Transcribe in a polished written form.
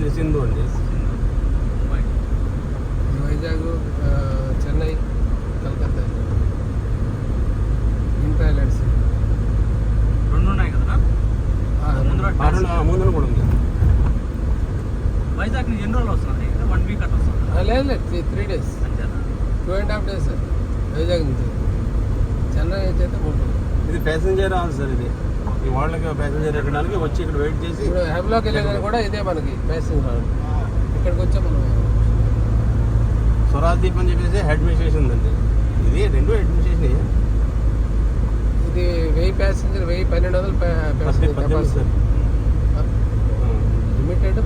ఇది సింధు అండి. Mumbai, Vizag, Chennai, Calcutta, inter islands రెండు ఉన్నాయి కదా. ముందు కూడా ఉంది. వైజాగ్ నుంచి ఎన్ని రోజులు వస్తుంది? 1 వీక్ అట్లా వస్తుంది. లేదు 3 days, 2.5 days వైజాగ్ నుంచి. చెన్నై నుంచి అయితే 3 రోజులు. ఇది ప్యాసింజర్ రాదు సార్. ఇది ఈ వాళ్ళకి ప్యాసింజర్ ఎక్కడానికి వచ్చి ఇక్కడ వెయిట్ చేసి ఇప్పుడు హెబ్లాక్ వెళ్ళేదని కూడా ఇదే మనకి ప్యాసింజర్ రాదు. ఇక్కడికి వచ్చే మనం స్వరాజ్దీప్ అని చెప్పేసి అడ్మినిస్ట్రేషన్ ఉందండి. ఇది 2 అడ్మినిస్ట్రేషన్. ఇది 1000 passenger, 1200 passenger capacity. Sir limited